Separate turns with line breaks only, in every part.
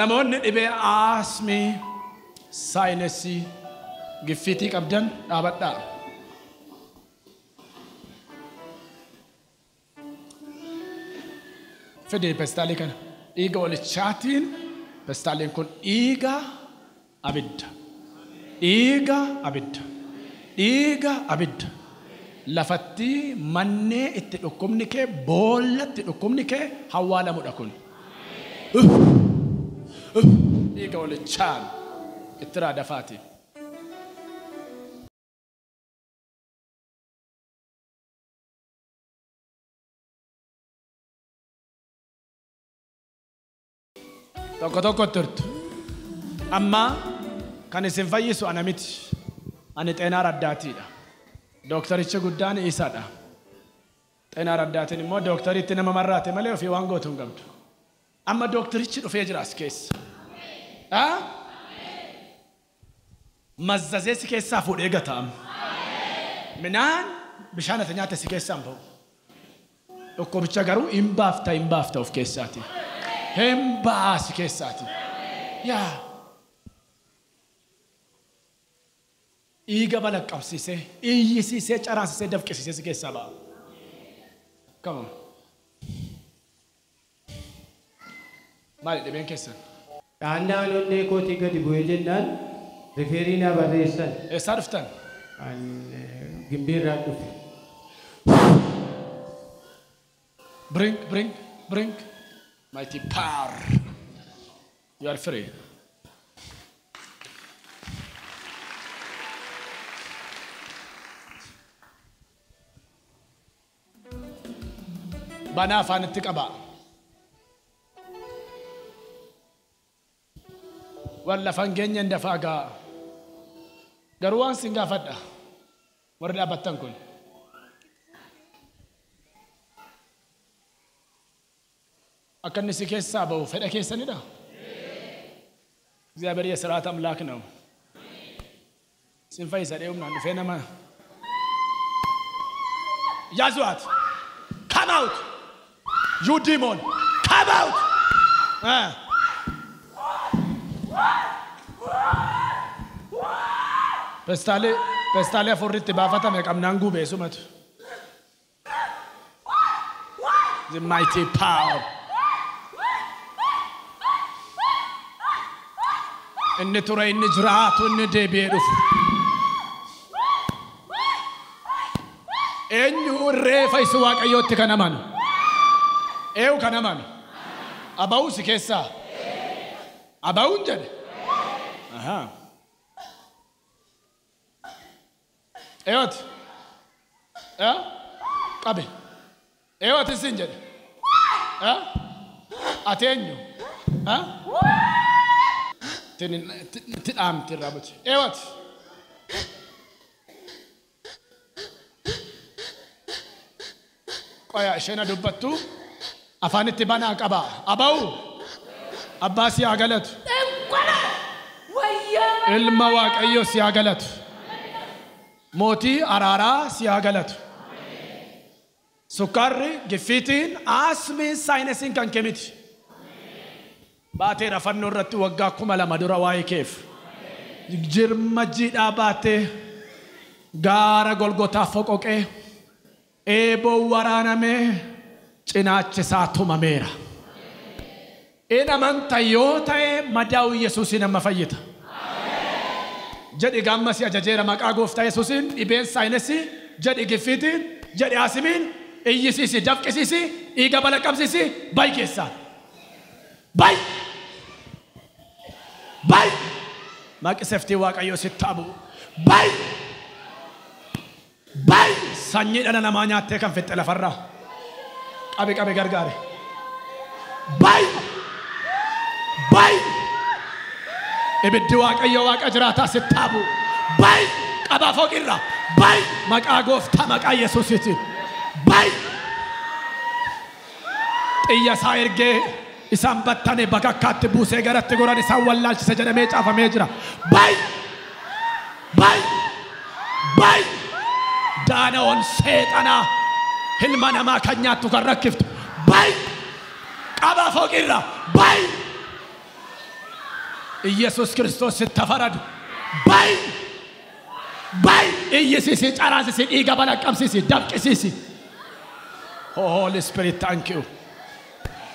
namoonni dhibee asmii saayinesii giffitii qabdan dhaabadhaa. Fedhe pestaalii kana dhiiga walichaatiin pestaaliin kun dhiiga abidda. Dhiiga abidda. Dhiiga abidda. Lafatti mannee itti dhukkubni kee boollatti dhukkubni kee hawwaalamudha kun. Dhiiga walichaan itti raadafaati. Tokko turtu. Amma kan isin fayyisu ana miti. Ani xeenaa raddaatiidha. Doktarichi guddaan isaadha. Xeenaa raddaatiin immoo doktariitti nama marraate malee ofii waan gootu hin qabdu. Amma doktarichi dhufee jira as keessa. Mazzazee si keessaa fuudhee gataam. Minaan bishaan ati nyaate si keessaa hin ba'u. Dhukkubicha garuu hin baafta of keessaati. Hin baasi keessaati. Yaa. Dhiiga balaqqabsiisee, iyyisiisee, caraasisee, dafqisiisee si keessaa ba'a. Come on. Maali dhibeen keessan?
Dhaannaan onnee kootii gadi bu'ee jennaan rifeerii na barreessan.
Eessaa dhuftan?
Gimbiirraa dhufe.
Bring. Mighty power. You are free. Bana afaanitti qaba. Walla fangeenya ndafaa gaa. Garuu waan sin gaafadha. Warri dhaabbattan kun. Akka inni si keessaa ba'u fedha keessanidha. እግዚአብሔር የሥርዓት አምላክ ነው። ሲንፋይ ሰደውም ነው ፈነማ ያዟት. Come out. You demon. Come out. Pestale forritti baafata me qabnaan gube sumatu. The mighty power. Inni ture inni jiraatu inni deebi'ee dhufu. Eenyu reefa isu waaqayyootti kan amanu. Eewu kan amanu. Aba'uu si keessaa. Aba'uun jedhe. Eewwati. Qabe. Eewwati isin jedhe. Ati eenyu. Tidhaamti irraa buti. Eewwati. Qoya isheen dubbattu afaanitti banaa qaba. Aba'u abbaa si haa galatu. Ilma waaqayyo si haa galatu. Mootii araaraa si haa galatu. Sukkaarri, giffiitiin, asmiin, saayinasiin kan kee miti. Baatee rafannoo irratti waggaa 2000 dura waa'ee keef. Jirma jiidhaa baatee gaara Golgotaa foqoqee eeboo waraanamee cinaachisaa tumameera. Inni amanta yoo ta'e madaa'u Yesuusin amma fayyita. Jedhi gammasi ajajeera maqaa gooftaa Yesuusin dhibeen saayinasii jedhi giffiitiin jedhi asimiin iyyisiisi dafqisiisi dhiiga balaqqabsiisi bayi keessaa. Bayi. Maqiseftii waaqayyoo sitti ta'u. Bayi. Sanyii dhala namaa nyaattee kan fixxe lafarraa. Qabe gargaare. Bayi. Ibiddi waaqayyoo waaqa jiraataa sitti ta'u. Bayi. Qaba foqirra. Bayi. Maqaa gooftaa maqaa Yesuusiitiin. Bayi. Xiyya isaa ergee isaan battane bakakkaatti buusee garatti goran isaan wallaalchise jedhamee caafamee jira. Bayi. Daanaa'oon seexanaa ilma namaa kan nyaattu kan rakkiftu. Bayi. Qaba foqirra. Bayi. ኢየሱስ ክርስቶስ ስተፈረዱ ባይ ባይ ኢየሱስ ጫራንሲ ኢጋባላ ቀምሲሲ ዳብቂሲሲ Holy Spirit, thank you.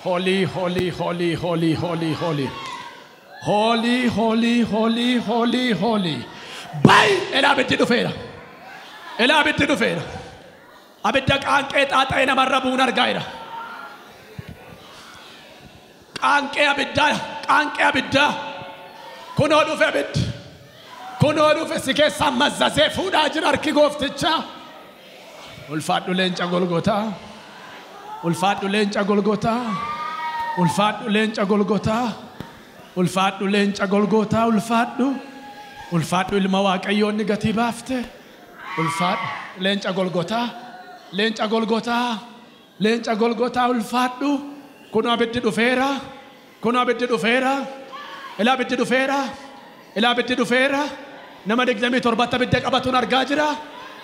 Holy, holy, holy, holy, holy, holy. Holy, holy, holy, holy, holy. Bay elabiti dufeera. Elabiti dufeera. Abidda qaanqee xaaxa'ee namarra bu'uun argaa'eera. Qaanqee abidda. Kunoo dhufe abiddi. Kunoo dhufe si keessaa mazzazee fuudhaa jira harki gooftichaa. Ulfaadhu leenca Golgotaa. Ulfaadhu leenca Golgotaa. Ulfaadhu leenca Golgotaa. Ulfaadhu leenca Golgotaa. Ulfaadhu ilma Waaqayyoon ni gatii baafte. Ulfaadhu leenca Golgotaa. Leenca Golgotaa. Leenca Golgotaa ulfaadhu. Kunoo abiddi dhufeera. Kunoo abiddi dhufeera. Ilaa abiddi dhufeera. Ilaa abiddi dhufeera. Nama 27 abidda qabatuun argaa jira.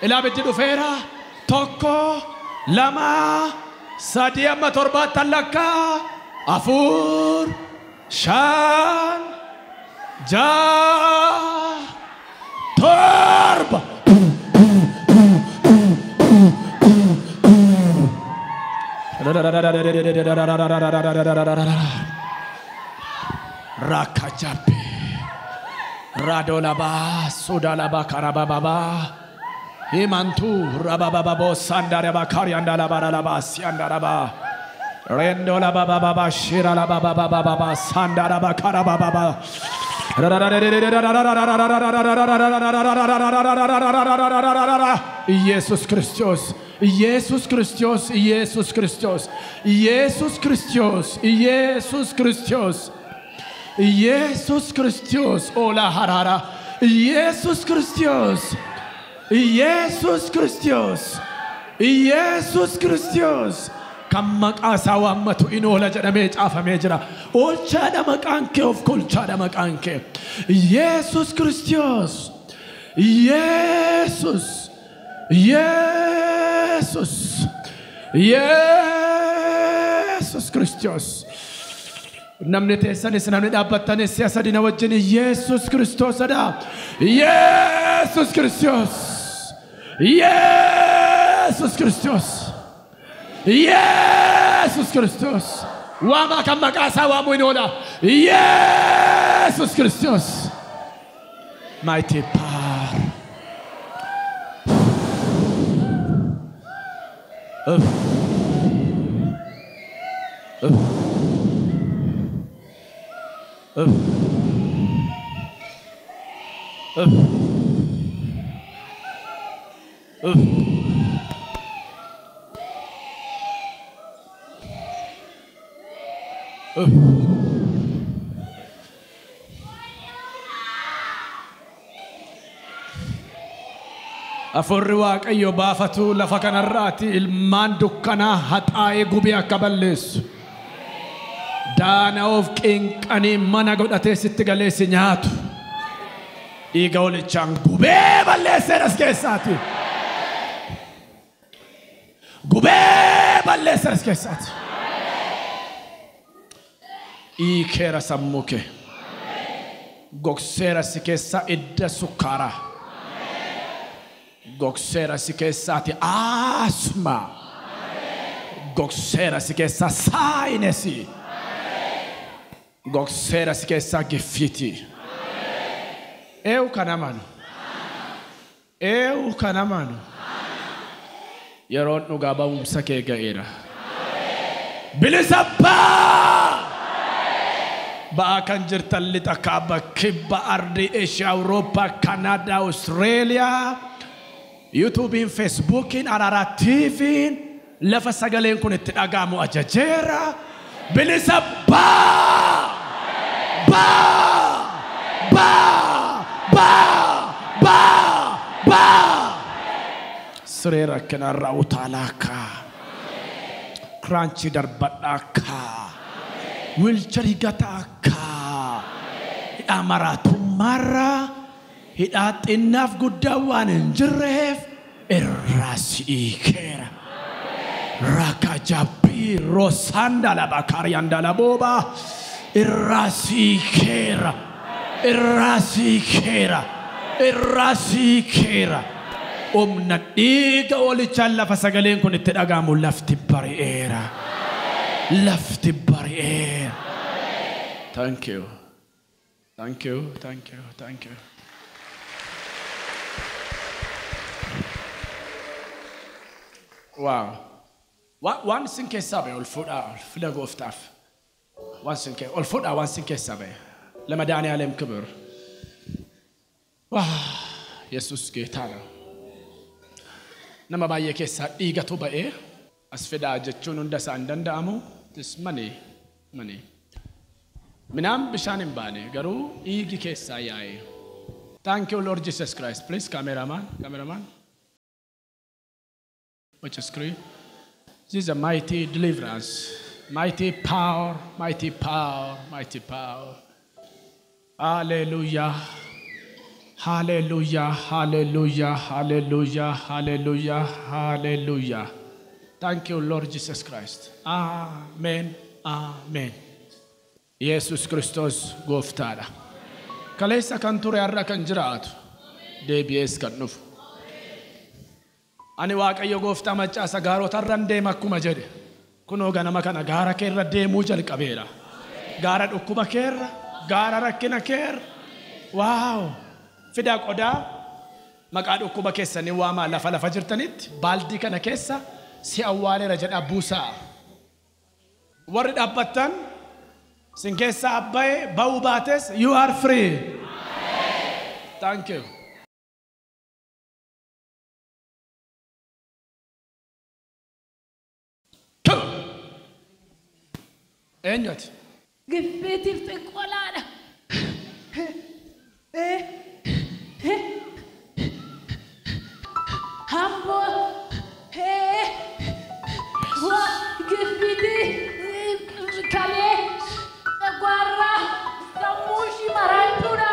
Ilaa abiddi dhufeera. Tokko lama sadii amma 7 lakka afur shan ja'a torba rakajape radolaba sudalaba karababa Himantu rabababo sandaraba kariandalaba siandaraba rendola baba shira la baba sandaraba karababa Jesus Christos Jesus Christos Jesus Christos Jesus Christos Jesus Christos Jesus Christos ola harara Jesus Christos Jesus Christos Jesus Christos kammak asawamatu inola jadame caafame jira olcha damaqanke of kolcha damaqanke Jesus Christos Jesus Jesus Jesus Christos namne teessanis namne dhaabbattanis siyasadina wajjin Jesus Christos ada Jesus Christos Jesus Christos Jesus Christos wama kamakasa wamu inola Jesus Christos mighty power Afurri Waaqayyo baafatu lafa kanarraati ilmaan dukkanaa haxaa'ee gubee akka balleessu daana of qinqanii mana godhatee sitti galeessi nyaatu dhiiga olichaan gubee balleessee as keessaati gubee balleessee as keessaati Ikera sammuke goksera si keessa idda sukkara goksera si keessati asma goksera si keessa sainesi goksera si keessa gifiti eu kanamanu yeroon dhugaa ba'umsa kee ga'eera bilisabba Baakan jirtan lixa kaaba kibba ardi Asia Europa Canada Australia YouTube Facebook ARARA TV lafa sagaleen kun itti dhagaamu ajajeera bilisa ba Sirera kanarra utaalaka crunchy darbadaka Wilchari gataka amaratu mara hidat enough gudawan njref erasi ikera rakajabi rosanda la bakarianda la boba erasi ikera irrasiikeera irrasiikeera omna dhiiga olichaan lafa sagaleen kun itti dhagaamu lafti bari'eera lafti bari'eera. Thank you. Thank you. Thank you. Thank you. Wow. One thing is sabe all food out. Fila go off. One thing all food out. One thing is sabe. Lama dani alem kubur. Wow. Jesus getana. Nama baye kesa iga to bae. As fida jechun unda sandanda amu. This money. Minam bishanim bane. Garu igi kesa yae. Thank you, Lord Jesus Christ. Please, cameraman. Watch the screen. This is a mighty deliverance. Mighty power. Hallelujah. Thank you, Lord Jesus Christ. Amen. Jesus Christos Goftara. Kalesa kanture arra kan jiraatu. DBS kan nufu. Ani waaqayyo gooftaa macaasa gaarota irraan deema akkuma jedhe kunoo ganama kana gaara keerra deemuu jalqabeera gaara dhukkuba keerra gaara rakkina keerra waaw fidaa qodaa maqaa dhukkuba keessanii waamaa lafa jirtanitti baaldii kana keessa si awwaaleera jedha buusaa warri dhaabbattan sin keessa abbaye ba'uu baates you are free. Thank you. Enjot.
Gifetif te kolada. Hambo. Wa gifiti kale. Guarra. Samushi marantura.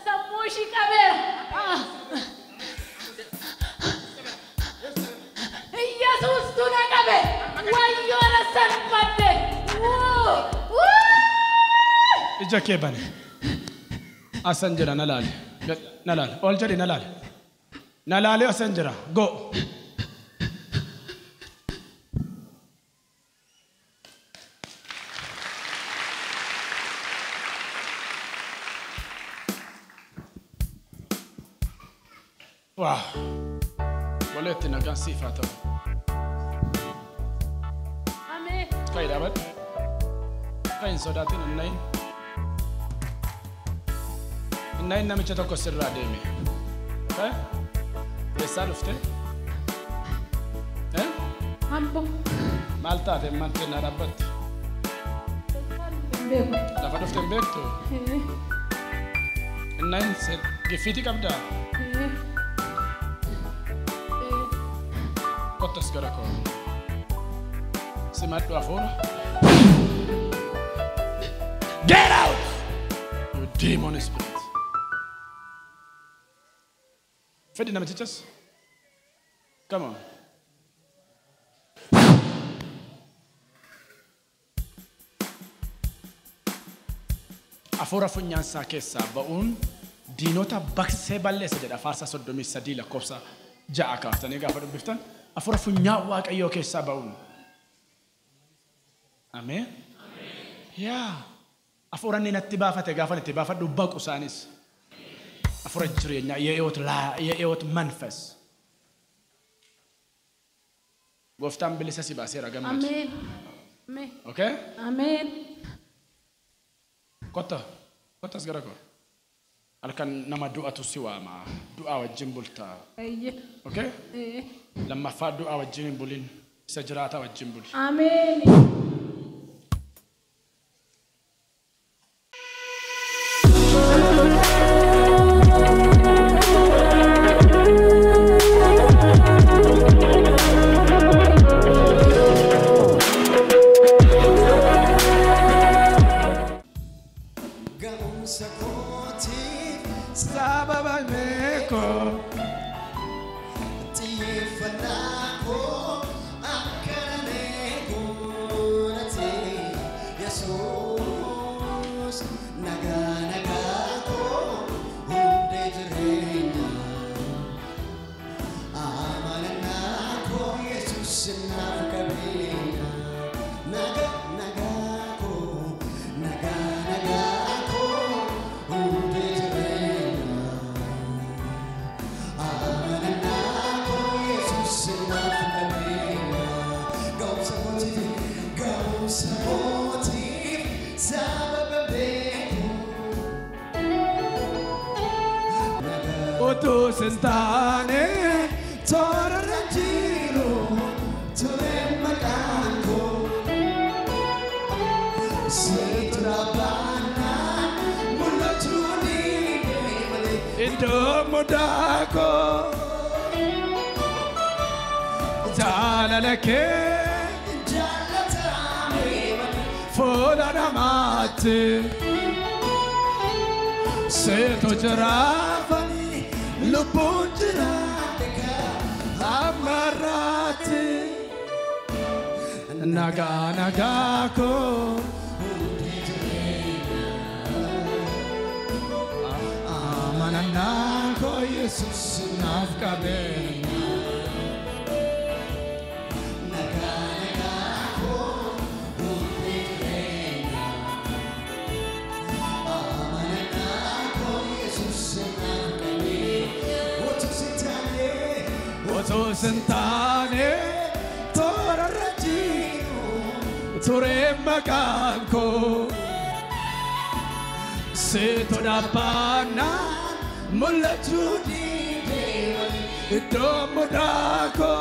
Samushi kabera. Jesus tu na kabe. Wayo na sanpate.
Ija kebani. Asanjira nalale. All jadi nalale. Nalale asanjira. Go. Wow. Waleti na gansi fata.
Amen.
Kaya dapat. Kaya sodatin Nine namicha tokko sirraa deeme. Eessaa dhufte?
Hambo.
Maal taate mantee na dhaabbatte? Lafa dhufte hin beektu? Nine gifiti qabdaa? Kottas gara koo. Simadhu hafuura. Get out! You demon spirit. Fedi namatichas. Come on. Afura funyaansaa keessaa ba'uun diinota baksee balleessa jedha faarsaa 33 lakkoofsa 6 kaaftanii gaafa dubbiftan afura funyaa waaqayyoo keessaa ba'uun. Amen. Yaa afura inni natti baafate gaafa itti baafadhu baqu isaanis. Afura jireenya ye'oot manfas. Gooftaan bilisa si baaseera gammadu.
Amen.
Okay?
Amen.
Kottas gara koo. Halkan nama du'atu si waama. Du'a wajjin bultaa. Okay? Lammaffaa du'a wajjin hin bulin. Isa jiraata wajjin buli.
Amen.
otu sentane tora ranjiro ture makango setra bana mulatuni indo modako jalalake jalatame fola namate seto jarafani lubunjira amarate naga nagako amananako Jesus nafkabe naga nagako amananako Jesus nafkabe otu sentane tora rajino ture makanko seto dapana mulatuni domodako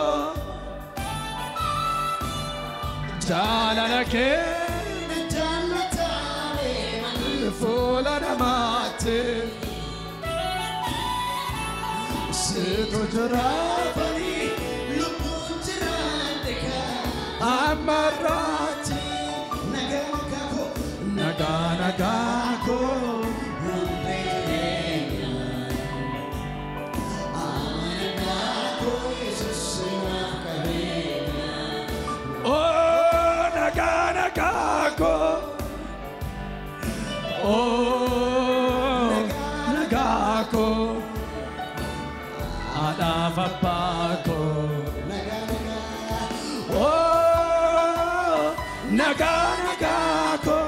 jalalake jalatale fola namate seto jarafani lubunjirandeka amarati naganagako naganagako amanagako Jesus nafkabeya oh naganagako oh nagako adavapako oh naganagako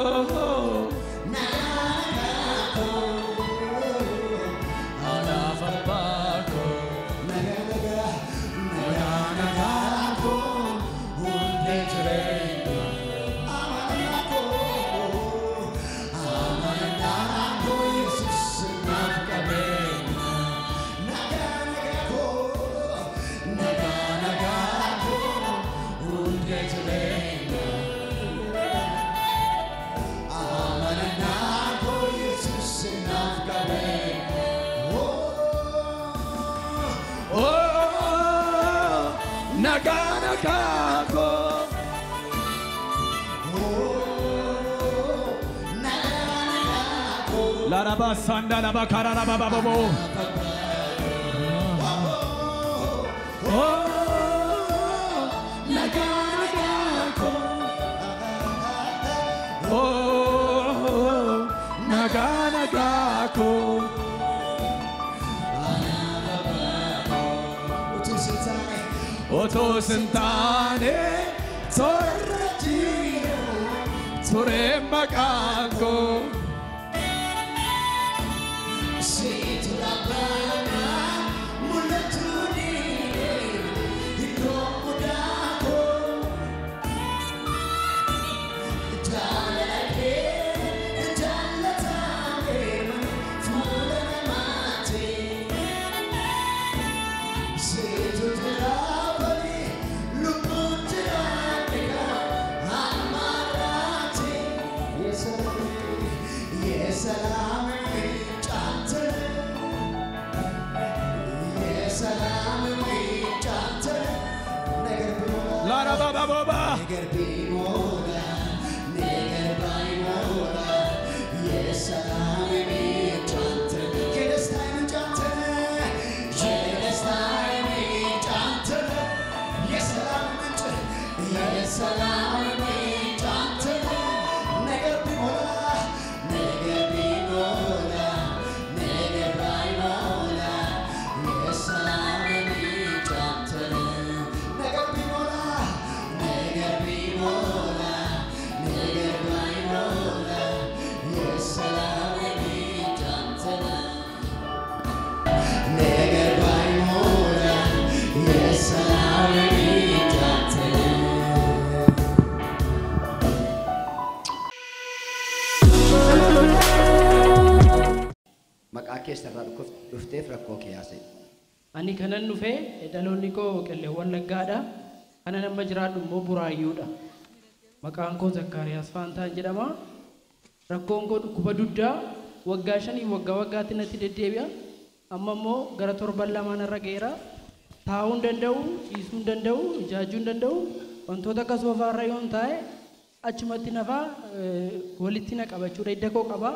oh naganagako adavapako naganagako undetrena amanako amanako Jesus nafkabeya naganagako naganagako undetrena amanako Jesus nafkabeya oh naganagako la raba sanda la bakara la bababo oh naganagako oh naganagako otu sentane torrajino ture makango seto labana mulatuni idomodako jalalake jalatame fola namate seto jarafani lubunjirandeka amarate yesalame chante yesalame chante la la ba ba ba ba neger bimoda yesalame chante yesalame chante yesalame chante yesalame chante neger bimoda yesalame chante neger bimoda
maqaa keessarraa dhufteef rakkoo kee yaase.
Ani kanan dhufee dhaloonni koo qelleewwan laggaadha. Kana nama jiraadhu immoo buraayyuudha. Maqaan koo Zakkaariyaas Faantaan jedhama. Rakkoon koo dhukkuba duddaa waggaa 5 waggaatti natti deddeebi'a. Amma immoo gara 7 irra geera. Taa'uu hin danda'u, ciisuu hin danda'u, ijaajjuu hin danda'u. Wantoota akka soofaarra yoon taa'e achumatti nafaa walitti na qabachuudha. Hidda koo qaba.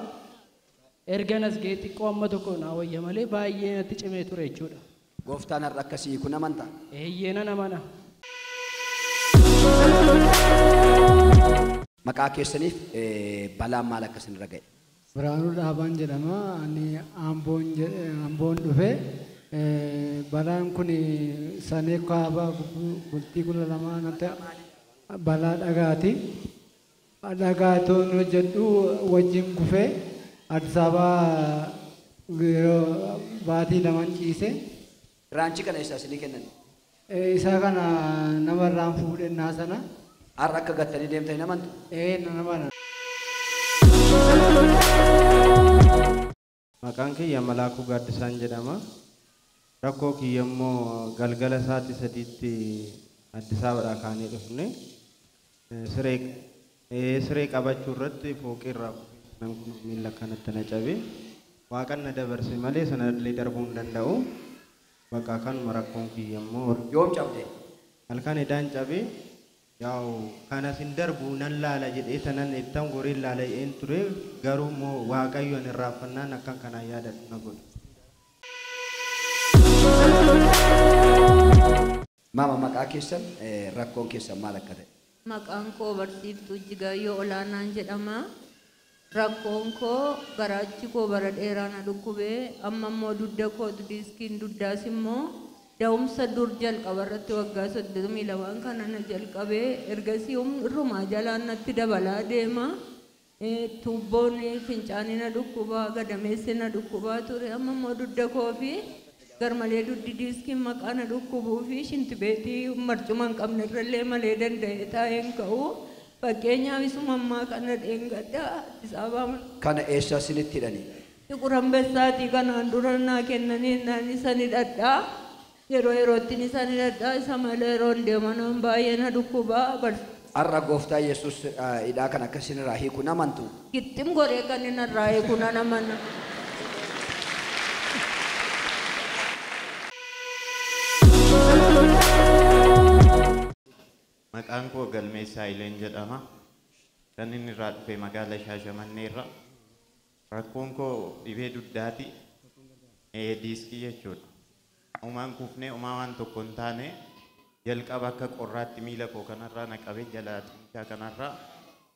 Erganas ga'e xiqqoo amma tokko naa wayya malee baay'ee natti cimee ture jechuudha.
Gooftaan har'a akkasii kun amantaa?
Eeyyee nan amana.
Maqaa keessaniif balaan maal akkasinirra ga'e?
Biraanuu Dhaabaan jedhama. Ani Amboon dhufee balaan kun sanee kaabaa bultii 12 natti balaa dhagaati. Dhagaa toon hojjedhu wajjin kufee Addis Ababaa baatii 2 ciise.
Raanchi kana isaa isinii kennan?
Isaa kana namarraan fuudhennaa sana.
Har'a akka gattanii deemtanii namantu?
Namana.
Maqaan kiyya Malaakuu Gaaddisaan jedhama. Rakkoo kiyya immoo galgala sa'aatii 3tti Addis Ababaadhaa kaanee dhufne siree qabachuu irratti fooqirraa miilla kanatti na cabe. Waaqan na dabarse malee sanallee darbuu hin danda'u. Bakka kanuma rakkoon kiyya immoo
yoom cabde?
halkan edaan cabe. Yaa'u kanas hin darbu nan laala jedhee sanan ittaan goriin laala een ture garuu immoo Waaqayyoon irraanfannaan akkan kanaan yaadadhu na godhe.
Maama maqaa keessan rakkoon keessan maal akka ta'e?
Maqaan koo Barsiiftuu Jigaayyoo Olaanaan jedhama. Rakkoon koo garaachi koo bara dheeraa na dhukkubee amma immoo dudda kootu diiskiin duddaas immoo da'umsa dur jalqaba irratti waggaa 32 kana na jalqabee ergasii irrumaa jalaan natti dabalaa deema. Tuubboon fincaanii na dhukkubaa gadameessi na dhukkubaa ture amma immoo dudda koo fi garmalee duddi diiskiin maqaa na dhukkubuu fi shintibeetii marcuma hin qabne irrallee malee danda'e taa'een ka'u. Fakkeenyaaf isuma ammaa kana dheengaddaa Addis Ababaa.
Kana eessa isinitti hidhanii?
Qurambeessaatii kanaan dura naa kennanii naan isa ni dhadhaa. Yerootti ni isa ni dhadhaa. Isa malee yeroo deemanaan baay'ee na dhukkubaa.
Har'a Gooftaa Yesuus hidhaa kan akkasinirraa hiikuu namantu?
Gittim godhee kan inni irraa hiikuu nan amana.
Maqaan koo Galmeessaa Ileen jedhama. Kan inni irraa dhufe magaalaa Shaashamannee irra. Rakkoon koo dhibee duddaati. Diiskii jechuudha. Umaan kufnee umaa waan tokko hin taane jalqaba akka qorraatti miila koo kanarraa naqabee jalaa kanarraa.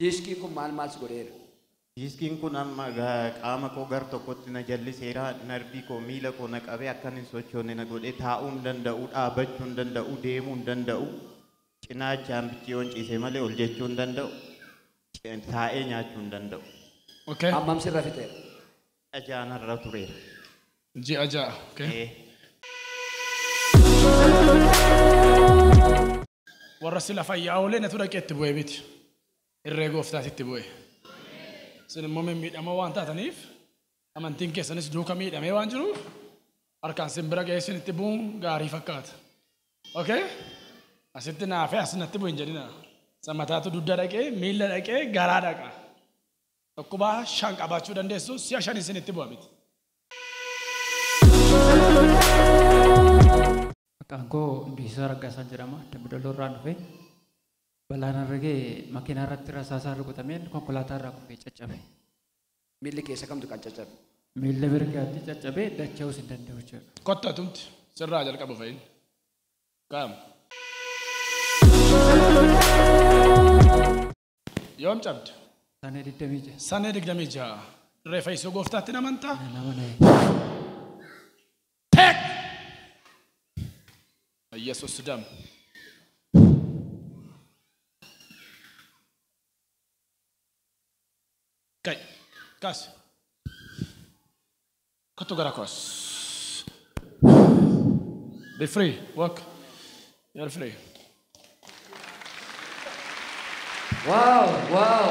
Diiskiin kun maal si godheera?
Diiskiin kun amma qaama koo gar tokkotti na jalliseera. Narbii koo miila koo naqabee akkan hin sochoone na godhee taa'uu hin danda'u, dhaabachuu hin danda'u, deemuu hin danda'u. Cinaachaan bichiyoon ciisee malee ol jechuu hin danda'u. Taa'ee nyaachuu hin danda'u.
Hammam sirra fixeera?
Ajaanarra tureera.
Ji'a ja'a. Warra sila fayyaa oolee natu dhaqee itti bu'ee miti. Irree gooftaatti itti bu'ee. Isin immoo miidhama waan taataniif amantiin keessanis duuka miidhamee waan jiruuf harkaan sin bira ga'ee isin itti bu'uun gaarii fakkaata. Asitti naafee asinatti bu'in jedhina. Sammataatu dudda dhaqee, miilla dhaqee, garaa dhaqa. Dhukkubaa 5 qabaachuu dandeessu si'a 5 isinitti bu'a miti.
Maqaan koo Biisaa Raggaasaan jedhama. Dambidolloo irraan dhufe. Balaan argee makiinaa irratti rasaasaa rukutameen konkolaataa irraa kufee caccabe.
Miilli keessa kamtu kan caccabe?
Miilla mirgaatti caccabee dacha'uus hin danda'u jechuudha.
Kottatumti sirraa jalqabu fa'iin. Qaama. Yoom cabde?
Sanee 26.
Sanee 26. Reeffa isoo gooftaatti namantaa?
Namana.
Tek! Yesus dam. Kai. Kas. Kottu gara kos. Be free. Walk. You're free.
Wow.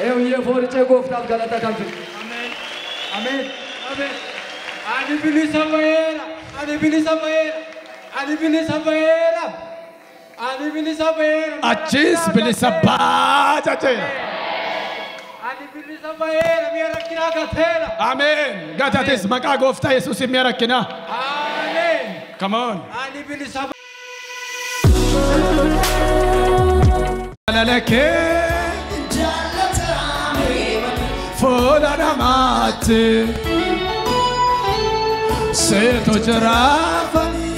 Eeyyee fooricha gooftaaf galata kan fidu.
Amen.
Ameen.
Ani bilisa ba'eera. Ani bilisa ba'eera. Ani bilisa ba'eera. Ani bilisa ba'eera.
Achis bilisa baajateera.
Ani bilisa ba'eera. Mi'a rakkinaa gateera.
Amen. Gatatis maqaa gooftaa Yesuus mi'a rakkinaa.
Amen.
Come on.
Ani bilisa
Lalake fuula namaatti seetu jiraafani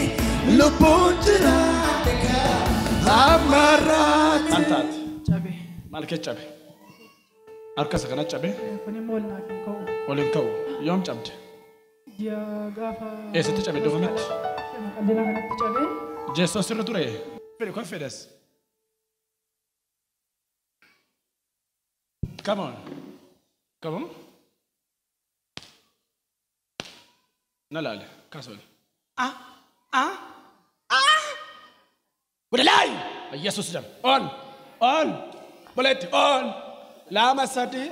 lubbuun jiraate ammarraatti. Antaati.
Cabe.
Maal kee cabe? Harka isa kana cabe?
Kun immoo naa kan ka'u.
Waliin ka'u. Yoom cabde?
Ji'a gaafa.
Eessatti cabe doofametti?
Qal'ina kanatti cabe.
Jeessoo sirra ture? Fedhi koo fedhas. Come on. Come on. Nalale. Kasol. Budalai. Yesus jam. On. Bolet on. Lama sadi.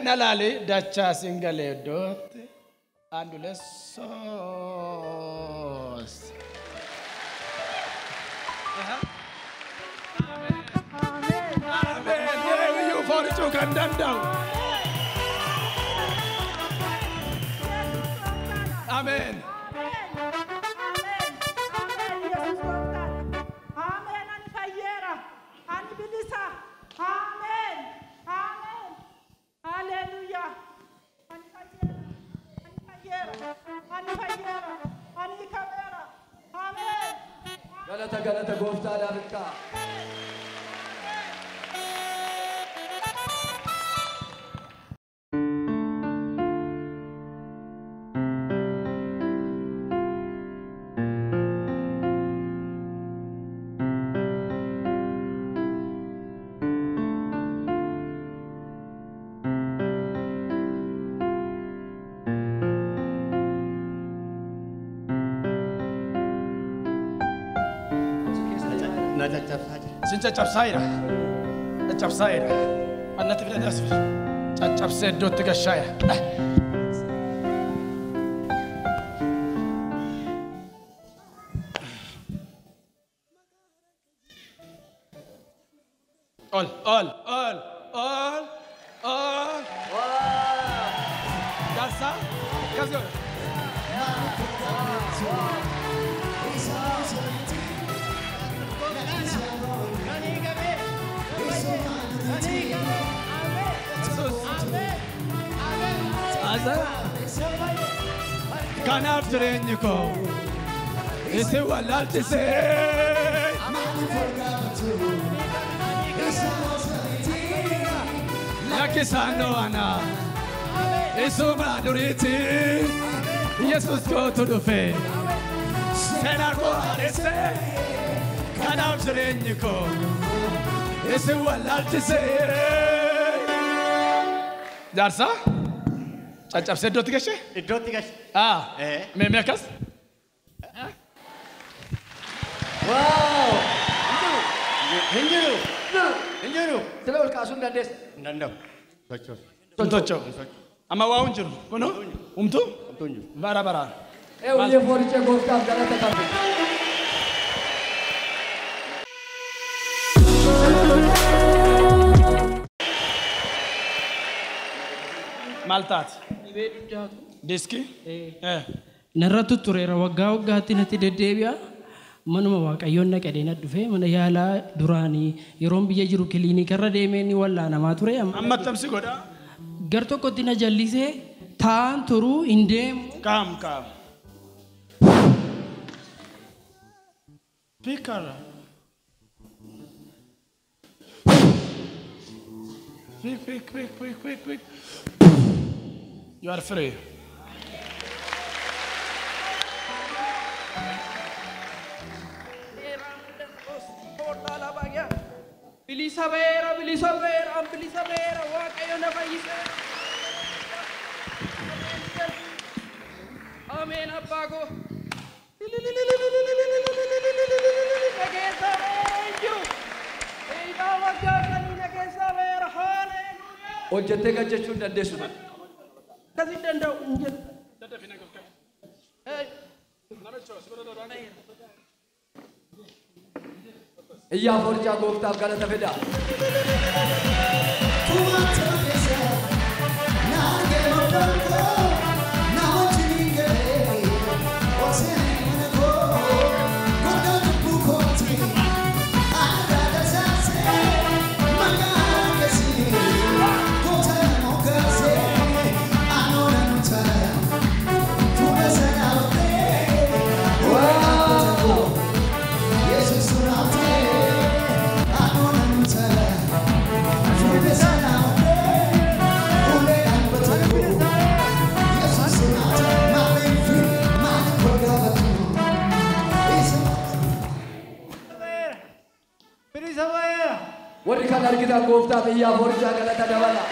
Nalale. Dacha singale dot. Andule sos. Amen.
Amen. Ani fayyera. Ani bilisa. Amen. Amen. Hallelujah. Ani fayyera. Ani fayyera. Ani fayyera. Ani kabera. Amen.
Galata gooftaadhaaf hirkaa.
Caccabsaayira. Annatti fida dasfi. Caccabsee iddootti gashaayira. All. Darsa. Kasgo. Kanaaf jireenyi koo isin wallaalchisee lakkisaan dho'anaa isuma duriitti Yesuus kootu dhufe seenaa koo haadhessee kanaaf jireenyi koo isin wallaalchisee. Jaarsa? Caccabsee iddootti gashe?
Iddootti gashe.
Meemee akkas?
Wow! Hinjiru. Sila ol kaasuu hin dandeessa.
Hin danda'u.
Socho'u. Amma waa hin jiru. Kunu? Humtuu? Bara baraan.
Uyyee foolicha gooftaaf galata qabdi.
Maal taati?
Dhibee duddaatu.
Diskii?
Narratti tureera waggaa waggaatti natti deddeebi'a. Manuma waaqayyoon naqadee na dhufe mana yaalaa duraanii yeroon biyya jiru kiliinikarra deemee ni wallaanamaa ture.
Amma tamsi godha?
Gar tokkotti na jallisee taa'an turuu hin deemu.
Kaam. Pikara. Quick. You are free.
Bilisa beera, waaqayyo na fayyise. Ameen abbaa koo. Nageessa eenyu? Eegaa waggaa kanii nageessa beera. Haleluuyaa.
Hojjettee gajjachuu hin dandeessu.
akkasii danda'u hin jedhu.
Iyyaa forjaa gooftaaf galata fida. Warri kan argitan gooftaaf iyyaa forjaa galata dabala.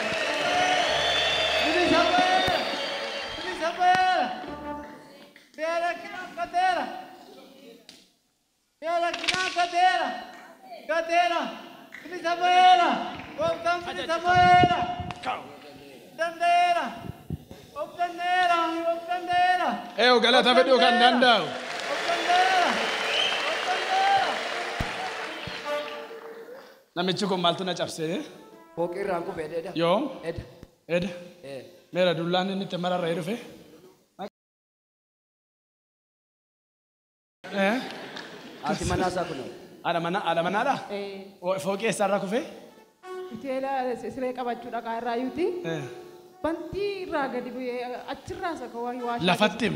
Eeyo galata fedhuu kan danda'u. Namichi kun maaltu na cabsee?
Fooqii irraan kufee dheeda.
Yoom?
Eda.
Eda. Meera dullaan inni itti mararree dhufe?
Ati manaasaa kun.
Haadha manaadha? Fooqii eessaarraa kufee?
Iteela siree qabachuu dhaqaa irraa yuuti. Bantii irraa gadi bu'ee achirraa saka waashaa.
Lafatti?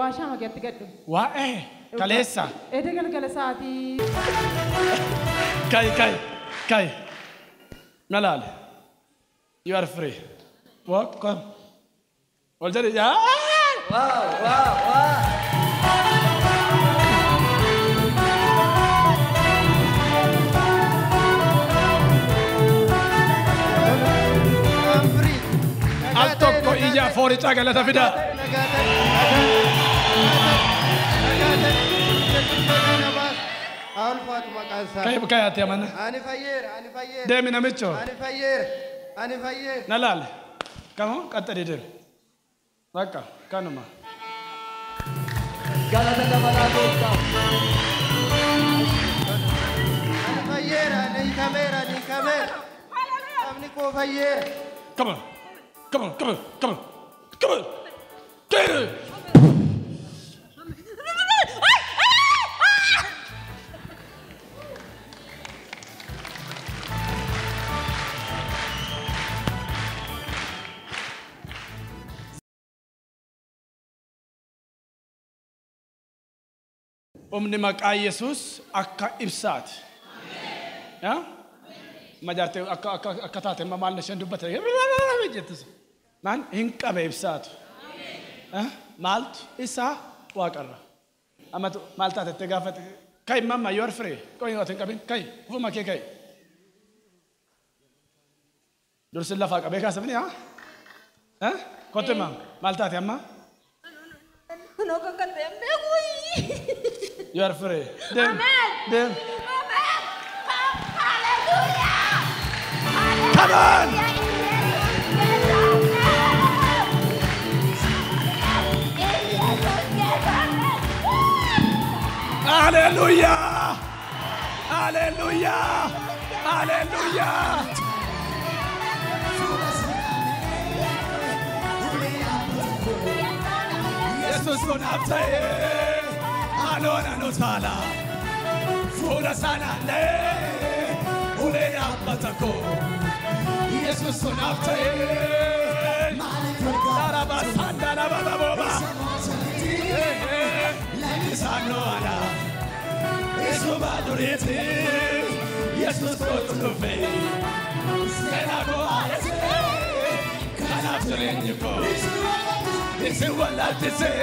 Waashaa magatti gadhu.
Waa'ee kaleessa?
Ede galgala sa'aatii.
Kai. Malal. You are free. Walk, come. Already, yeah.
Wow.
Al tocco ija fuori caga la tafida. Kai ati amana.
Ani fayyer.
Demi namicho.
Ani fayyer.
Nalal. Kamu kata dia. Maka kanuma.
Galata dabala gooftaaf.
Ani fayyer. Ani kamera. Amni ko fayyer.
Come on. Get it. Omni maqaa Yesuus akka ibsaati. Ya? Majaarte akka taate maal nasheen dubbate jettus. Man hin qabe ibsaatu. Maaltu isaa waaqarra. Amatu maal taate gaafate. Kai mamma you are free. Koyin watin qabin kai ufuma kee kai. Dursin lafa qabee kaasabni ha? Kotte maal taate amma?
No kan
You are free. Dem. Come on. Hallelujah. Jesus kon abtae. Alona no sala. Fura sana le. Ule abatako. Jesus kon abtae. Daraba sandala baba boba. Sano ala. Eso madurete. Jesus kon to fe. Sena go ase. Kana aftereni ko. This is what I just say.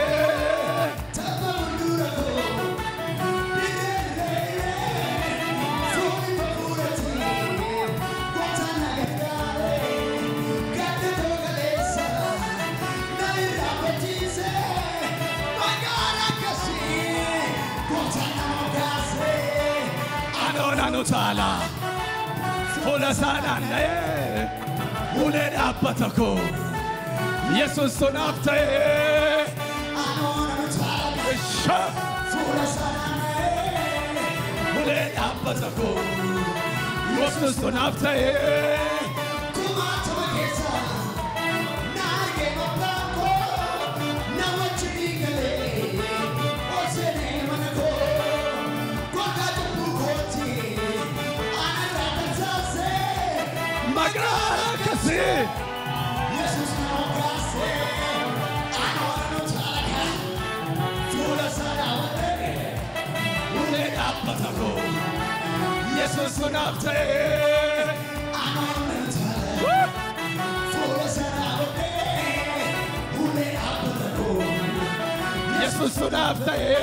Tala, Hola Sana, Ule Apatako, Yesus sunaaf ta'e. Ulee dhaabbata koo Yesus sunaaf ta'e. Magara kasi. Yesus sunaaf ta'e. Yesus sunaaf ta'e.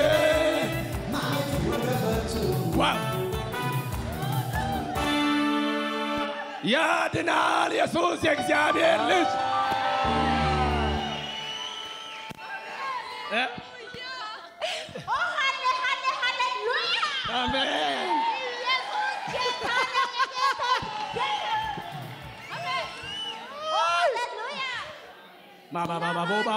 Wow. ያድናል ኢየሱስ የእግዚአብሔር ልጅ አሜን ማማ ቦባ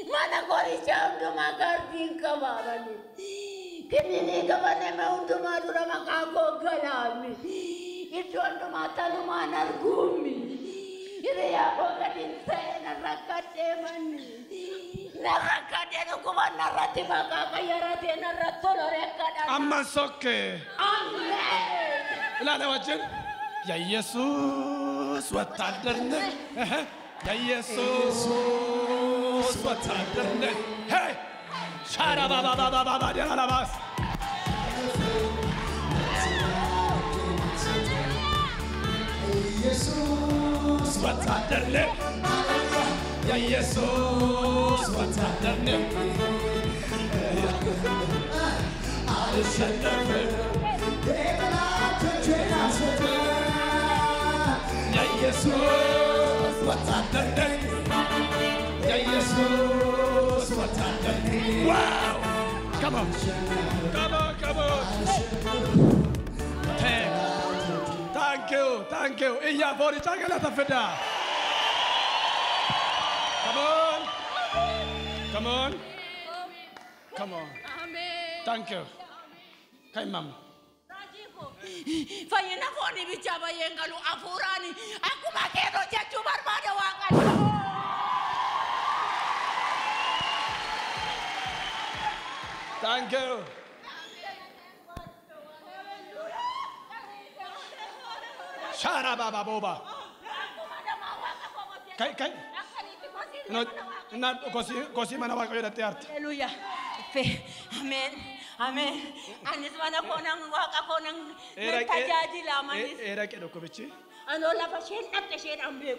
Mana korisya untuk makan kawan ni. Kini ni kawan ni untuk madura makako galami. Itu untuk mata lu mana gumi. Ini apa kadin saya narakat demani. Narakat dia tu kawan narati makaka ya rati naratol rekat.
Amma sokke.
Amen.
Lada wajan. Ya Yesus watadarna. Ya Yesus watadarna. Hey. Shara baba dia labas. Yesus watadarna. Ya Yesus watadarna. Ya Yesus watadarna. Ya Yesus watadarna. Wow! Come on. Come on. Thank you. Iya bori jangan tafeda. Come on.
Amen.
Thank you. Kay ma'am.
Fayyinaa foonii bichaa baay'een galu afuuraani akkuma keeroo jechuu barbaada waaqan.
Thank you. Shara baba boba. Kay. No, kosi mana wa ko yadate art.
Hallelujah. Amen. Anis mana ko nang waka ko nang nagtajajila manis.
Era ke do ko bichi.
Ano la pa shen at shen ambe.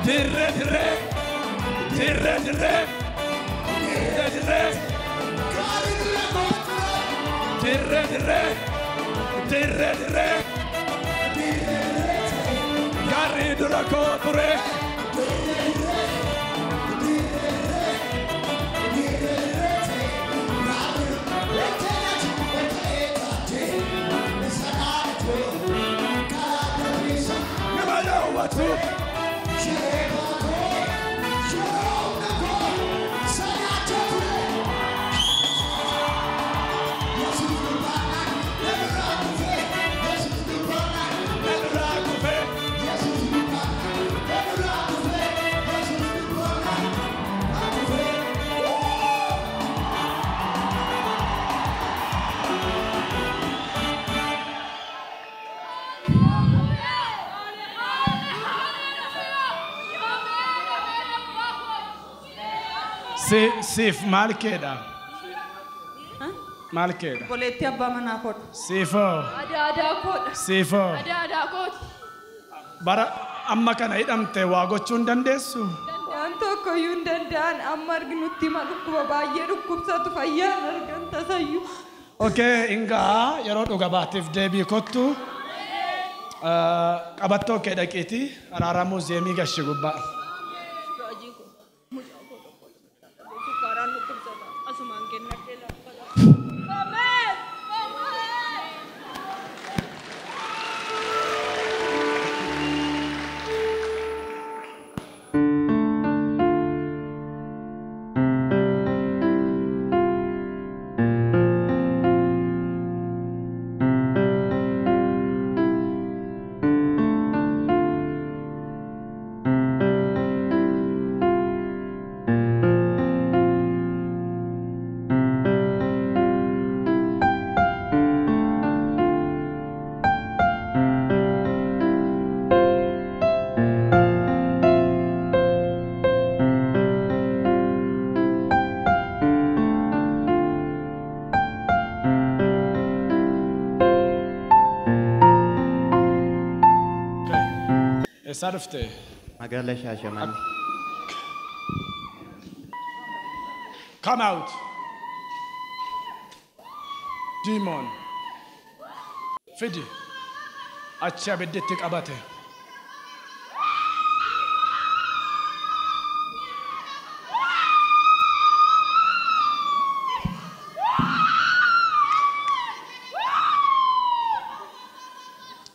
Dire dire. Dire dire. Dire dire. Dire dire. Dire dire. Gari dura koture. Sif malkeda. Malkeda.
Boletti abbaa manaa kodha.
Sifo.
Adaadaa kodha.
Sifo.
Adaadaa kodha.
Bara amma kana hidhamte waa gochuu hin dandeessu.
Waan tokkoyyuu hin danda'an amma arginutti hima dhukkuba baay'ee dhukkubsatu fayyaan argan tasayyuu.
Okay, ingaa yeroo dhuga baatiif deebii kottu qabattoo kee dhaqiiti araaraa muuziyeemii gashi gubbaa. Sarfte.
Magala Shashaman.
Come out. Demon. Fidi. Acha bedetik abate.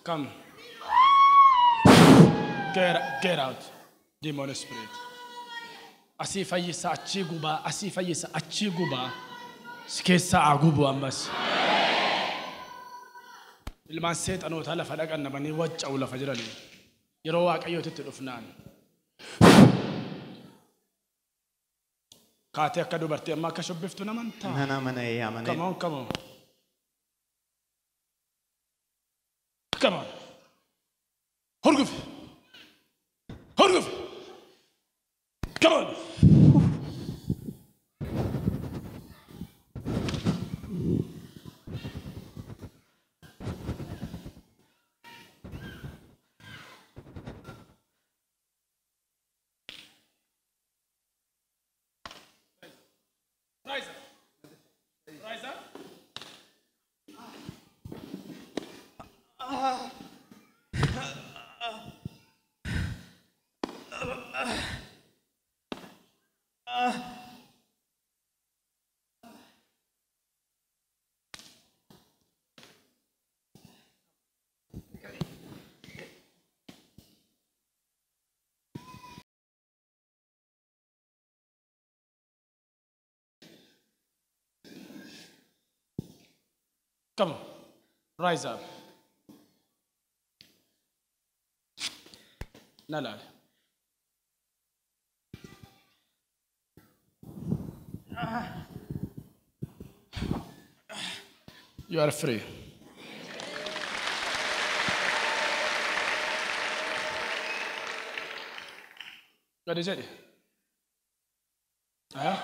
Come. Get out, demon spirit. Asi fayyisa achi guba, asi fayyisa achi guba. Skesa agubu ambas. Ilman seexanoota lafa dhaqan namanii wacca'u lafa jiranii. Yeroo waaqayyootitti dhufnaan. Kaatee akka dubartii amma akka shubbiftu namantaa.
Mana mana yaa
Come on, come on. Come on. Horguf. Horguf. Come on. Rise up. Rise up. Come on, rise up. Nalal. You are free. What is it? Wow.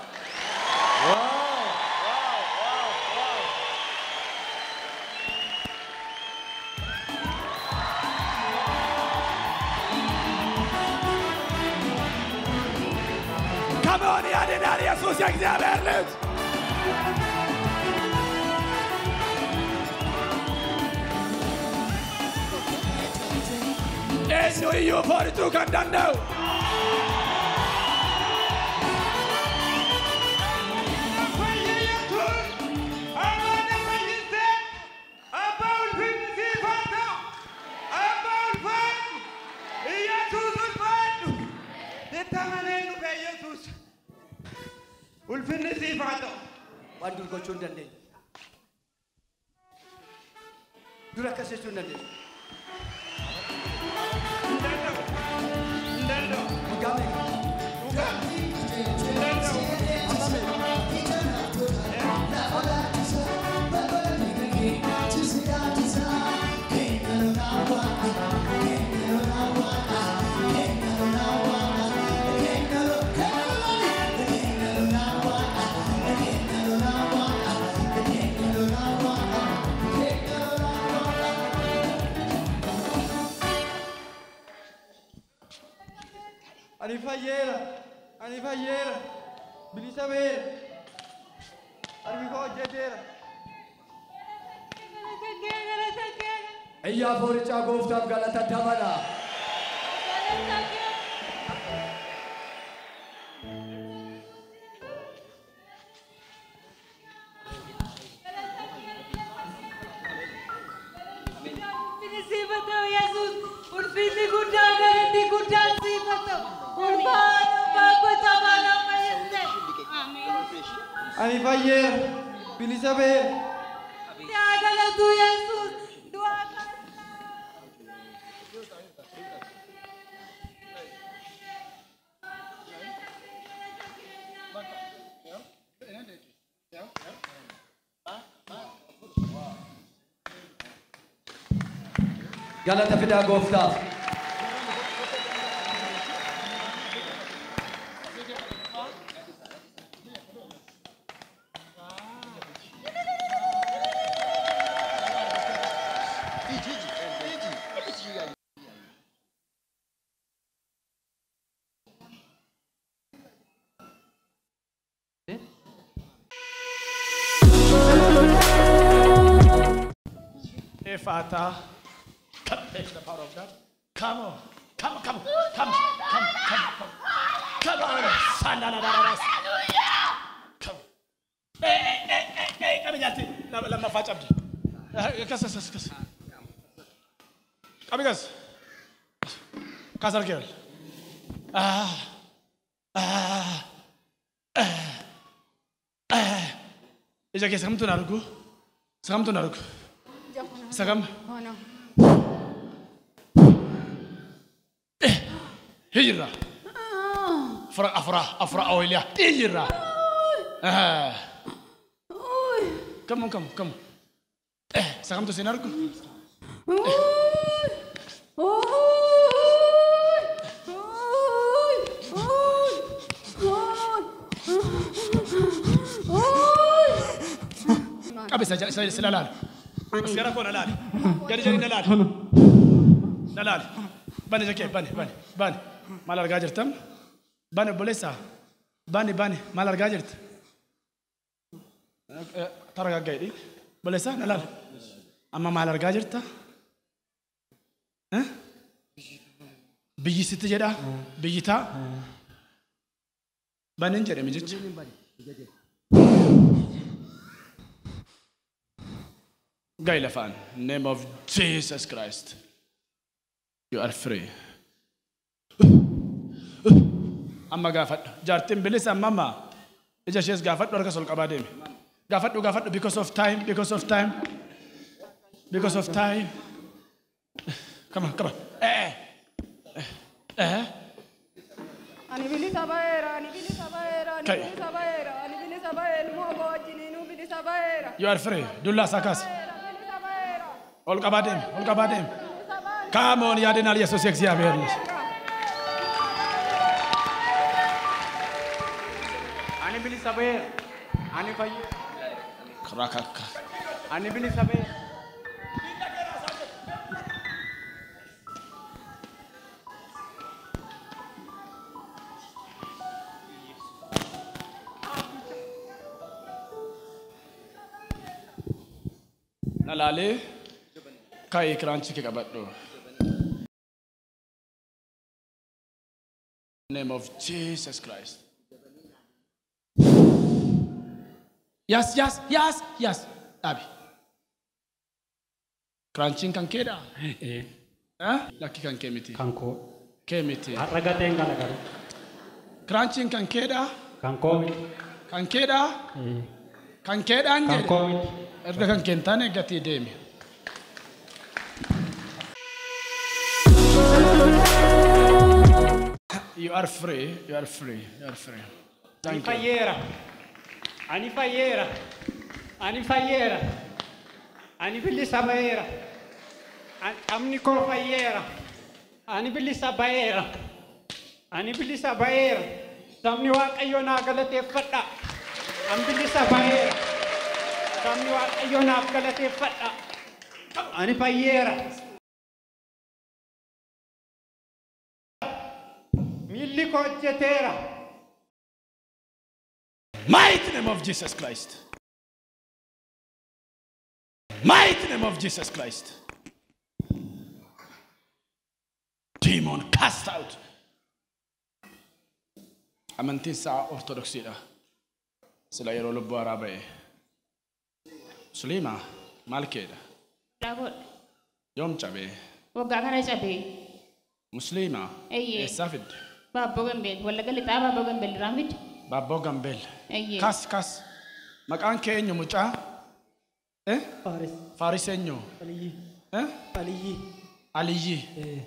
ኢየሱስ የእግዚአብሔር ልጅ Eenyu iyyuu foonituu kan danda'u.
Ulfinni siif haa ta'u.
Waan dur gochuu hin dandeenye. Dur akkas jechuu hin dandeenye.
Ani fayyera. Bilisa beera. Arbi koo hojjeteera.
Iyyaa foorichaa gooftaaf galata dabala.
Ani fayyera. Bilisa beera.
Galatu Yesus. Doa
Galata fidaa gooftaaf.
Father, take the power of God. Come on, come on. Come. Hey, come here. Lama fetch abdi. Kas. Come guys. Kasar girl. Ija ke samtu narugu. Sagam.
Oh no.
Hijra. Afra oilia. Hijra. Come. Sagam tu sinarku. Abi saya silalan. Sekarang kau nalal. Jadi nalal. Nalal. Bani jaket, bani. Malar gajer tam. Bani boleh sah. Bani. Malar gajer. Taraga gay. Boleh sah nalal. Amma malar gajer ta. Biji situ jeda. Biji ta. Bani jadi mijit. Gailafan, name of Jesus Christ, you are free. Amma gafat, jartim bilis amma. Ija shes gafat dorka sol kabadem. Gafat because of time. Come on.
Ani bili sabaera.
You are free. Dulla sakas. Ol kabadem. Come on, yadin ali Yesus እግዚአብሔር ልጅ.
Ani bili sabaera. Ani fayye.
Krakaka.
Ani bili sabaera.
Nalale kai crunchy ke kabaddo. Name of Jesus Christ. Yes, yes, yes, yes. Abi. Crunching kan keda. Lucky kan kemiti.
Kanko.
Kemiti.
Aragaten galagaru.
Crunching kan keda.
Kanko.
Kan keda. Kan keda anje.
Kanko.
Erga kan kentane gati demi. You are free. You are free. You are free. Thank you.
Ani Fayyera. Ani Fayyera. Ani Bilisa Bayera. Amni ko Fayyera. Ani Bilisa Bayera. Ani Bilisa Bayera. Samni Waaqayyo na galateeffadha. Ani Bilisa Bayera. Samni Waaqayyo na galateeffadha. Ani Fayyera. Miilli ko hojjeteera.
Mighty name of Jesus Christ. Mighty name of Jesus Christ. Demon cast out. Amantiin saa ortodoksiidha. Sila yeroo lubbuu haaraa ba'e. Suliima maal keedha?
Daabodha.
Yoom cabee?
Waggaa kana cabee.
Musliima. Eessaa fidde?
Baabboo Gambeel. Wallagga lixaa Baabboo Gambeel irraan fidde.
Baabboo Gambeel. Kas. Maqaan kee eenyu mucaa? Faaris eenyu? Aliyyi.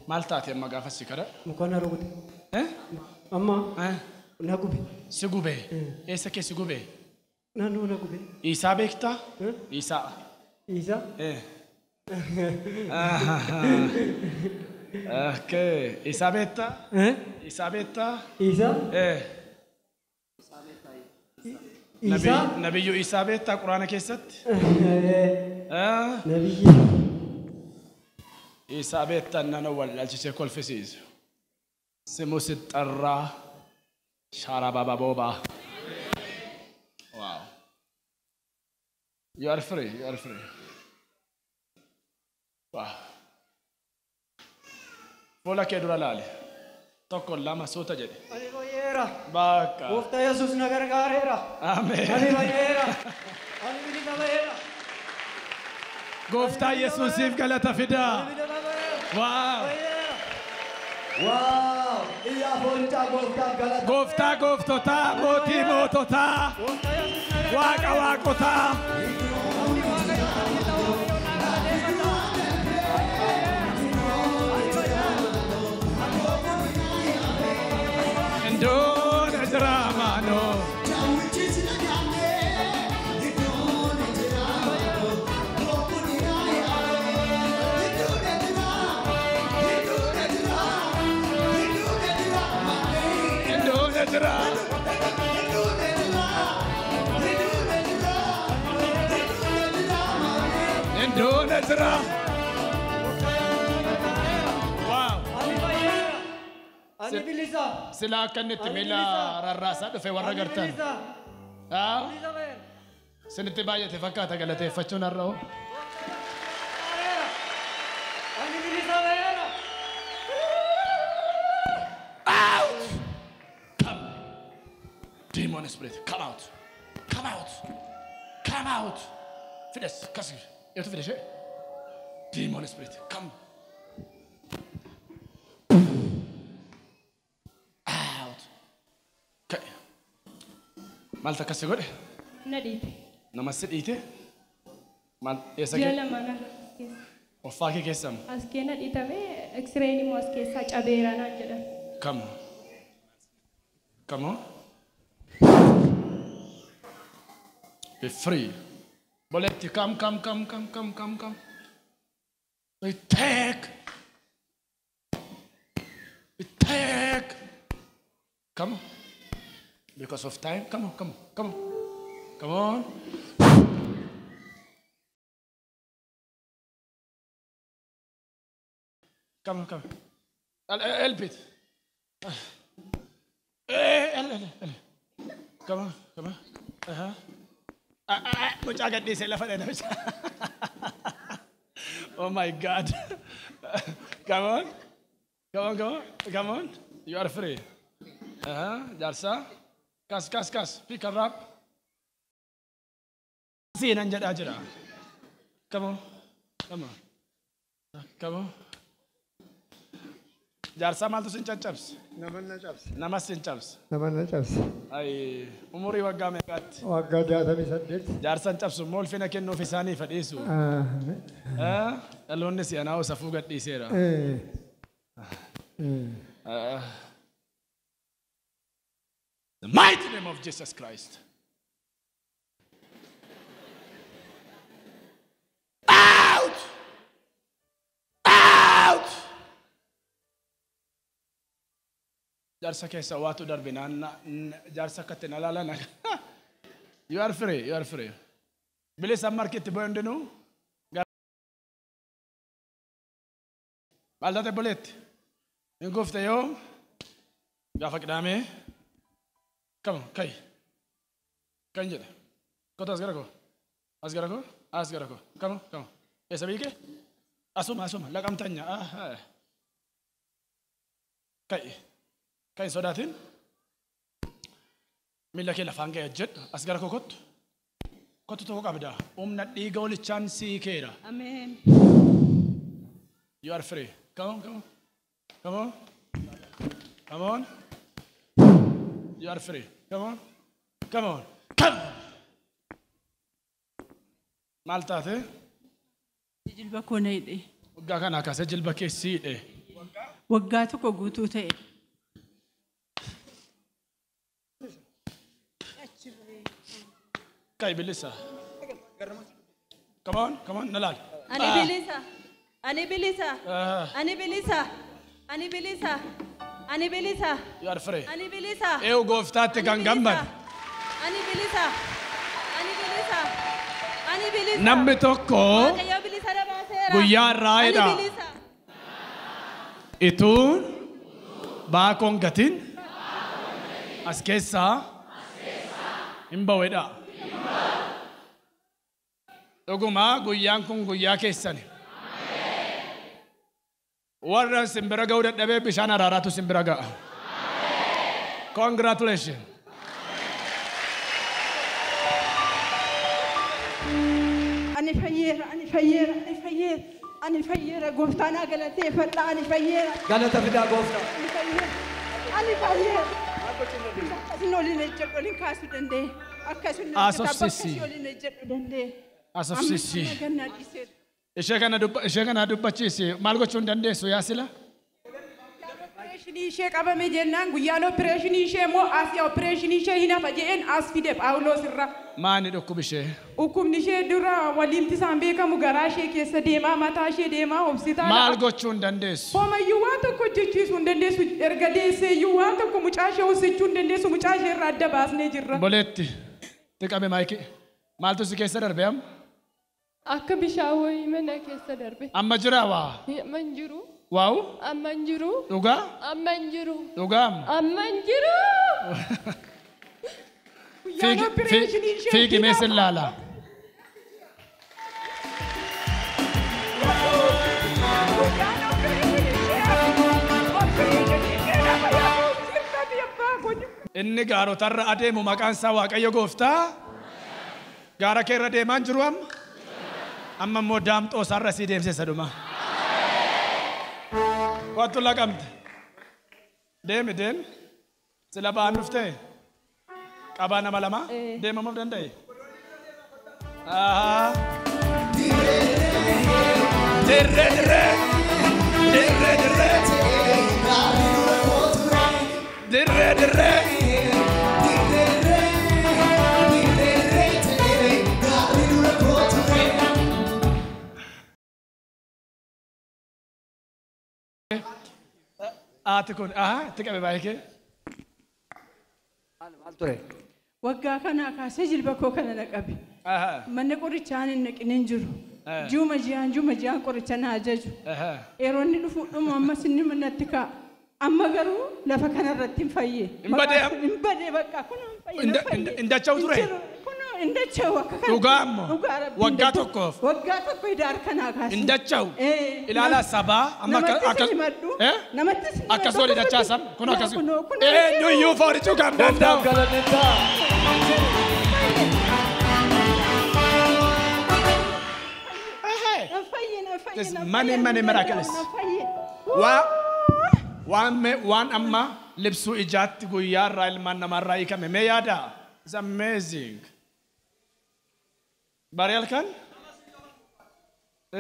Maal taate amma gaafa si kadha?
Mukoona rukute. Amma na gube.
Si gube? Eessa kee si gube?
Naannoo na gube.
Isaa beektaa? Isaa.
Isaa?
Okay. Isaa beektaa? Isaa beektaa?
Isaa?
Nabiyyu Isaa beektaa Quraana keessatti?
Nabiyyi.
Isaa beektaa nana wallaalchisee kolfisiisu. Simu sixxarraa shaara bababoobaa. Wow. You are free. You are free. Wow. Fuula kee dura laale. Tokko lama suuta jedhe.
Ani Fayyera.
Bakka.
Gooftaa Yesuus na gargaareera.
Ameen.
Ani Fayyera. Ani Bilisa Fayyera.
Gooftaa Yesuusiif galata fidaa. Wow.
Wow. Iyyaa foolchaa gooftaaf galata.
Gooftaa gooftotaa, mootii moototaa, waaqa waaqotaa. Indoona jiraamaano. Wow.
Ani Bilisa.
Sila kannitti miila rarraasaa dhufe warra gartan. Sinitti baay'ate fakkaata galateeffachuun har'oo.
Ani Bilisa Fayyera.
Out! Come. Demon spirit, come out. Come out. Come out. Fides, kasi. You have to finish it. Demon spirit, come. Out. Okay. Malta kasi gode?
Nadite.
Namaste dite? Mal, esa ke?
Jala mana.
Ofaa kee keessam.
As keena dhitame X-ray immoo as keessaa cabeera naan jedhan.
Come. Come on. Be free. Boletti, come. We take. Come on. Because of time. Come on. Come on. Come. Help it. Come on. Mucaa gadhiisee lafa dheedaa. Oh my God. Come on. Come on, come on. Come on. You are free. Jarsa. Kas. Pick her up. See an ajara. Come on. Come on. Come on. Jarsa maltu sin chaps. Namas sin chaps. Ay, umuri wagga meqat.
Wagga jaatami saddeet.
Jarsan chaps mol fina kennu fisani fadhisu. Alonni si anaa safu gadhiiseera. The mighty name of Jesus Christ. Out! Out! Jarsa keessa waatu darbe jarsa katte nalala na. You are free. You are free. Bilisa market boyondenu. Baldate bolet. In gofte yo. Gafa kidame. Come on, kai. Kanjele. Kota asgarako. Asgarako. Come on. Esa bike? Asuma. Lagam tanya. Kai sodatin. Milla ke lafan ga jet asgarako kot. Kot to kabda. Umna diga ol chance kera.
Amen.
You are free. Come on. You are free. Come on. Malta the?
Jilba koneide.
Wagga kana kase jilba ke siide.
Wagga tokko guutuu ta'e.
Kai bilisa. Come on, Nalal.
Ani bilisa.
You are free.
Ani bilisa.
Eu goftate gangambar.
Ani bilisa.
Namni tokko guyyaa raayidha. Ituun baakon gatin as keessaa hin bawedha. Dhuguma guyyaan kun guyyaa keessani. Warra simbira ga'uu dadhabee bishaan araaraatu simbira ga'a. Congratulations.
Ani fayyera gooftaanaa galateeffadha ani fayyera.
Galata fidaa gooftaa.
Ani fayyera. Akkasuma waliin ejjedhu waliin kaasuu danda'e. Akkasuma waliin ejjedhu danda'e.
Asofsisi. Ishee kana dubbachiisi maal gochuun dandeessu yaa sila?
Opereeshinii ishee qabame jennaan guyyaan opereeshinii ishee immoo asii opereeshinii ishee hin hafa jedheen as fide Phaawulos irra.
Maani dhukkub ishee?
Dhukkubni ishee dura waliin isaan beekamu garaa ishee keessa deemaa mataa ishee deemaa obsitaadha.
Maal gochuun dandeessu?
Hoomayyuu waan tokko hojjechiisuu hin dandeessu erga deesseeyyuu waan tokko mucaa ishee hojjechuu hin dandeessu mucaa ishee irraa adda baasnee jirra.
Boleetti xiqqabe maayikii maaltu si keessa darbe amma?
Akka bishaan wayii mana keessa darbe.
Amma jira waa?
Amma hin jiru.
Waaw?
Amma hin jiru.
Dhugaa?
Amma hin jiru.
Dhugaam?
Amma hin jiru.
Fiigi meessin laala. Inni gaarotarra adeemu maqaan isaa Waaqayyo Gooftaa. Gaara kee irra deemaan jiru amma? Amma immoo daamxoo isaarra sii deemsisa dhuma. Kottu laqamte. Deemi. Sila ba'aan dhuftee? Qabaa nama lama? Deemamuuf danda'e? Dirre. Atikun, tika baike.
Waggaa kana kaasee jilba koo kana naqabe. Manni qorichaan hin naqineen jiru. Juma ji'aan qoricha na ajaju. Yeroo inni dhufu dhuma ammas inni manatti ka'a. Amma garuu lafa kanarratti hin fayyee.
Hin badee bakka kun hin fayyee. Indacha'u ture.
Indachau akka kana.
Dhugaammo.
Dhugaa rabbi.
Waggaa tokkoof.
Waggaa tokko idaar kanaa kaase.
Indachau. Ilaala sabaa amma akkas.
Namatti si
akkas wali dachaasam kun akkas. Nu iyyuu foorichuu kan danda'u. This money miraculous. Waan amma libsuu ijaatti guyyaarraa ilmaan namarraa hiikame mee yaada? It's amazing. Bari'al kan?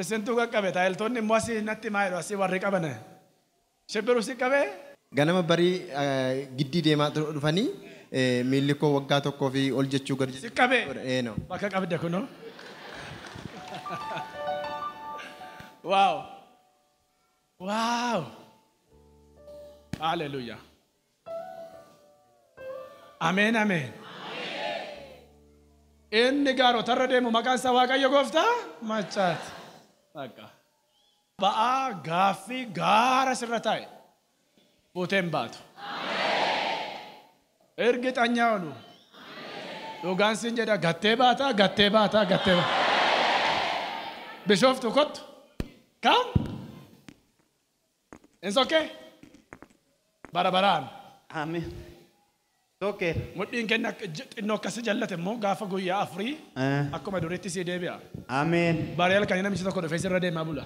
Isintu qaqqabe taayiltoonni immoo asii natti maa jedhu asii warri qabane. Shibbiru si qabee?
Ganama barii giddii deemaa dhufanii miilli koo waggaa tokkoo fi ol jechuu gadi.
Si qabee? Bakka qabde kunoo. Wow. Wow. Hallelujah. Amen, amen. Inni gaaroo tarra deemu maqaan isaa Waaqayyo Gooftaa machaati. Akka. Ba'aa gaaffii gaara sirra taa'e. Fuuteen baatu. Ergi xanyaa oolu. Dhugaan siin jedha gattee baataa. Bishooftu kottu. Come. It's okay. Barabaraan.
Amen. Okay.
Mudhiin kenna xinnoo akkasi jallate immoo gaafa guyyaa afurii akkuma duriitti si deebi'a.
Amen.
Bari'al kan namichi tokko dhufee sirra deemaa bula.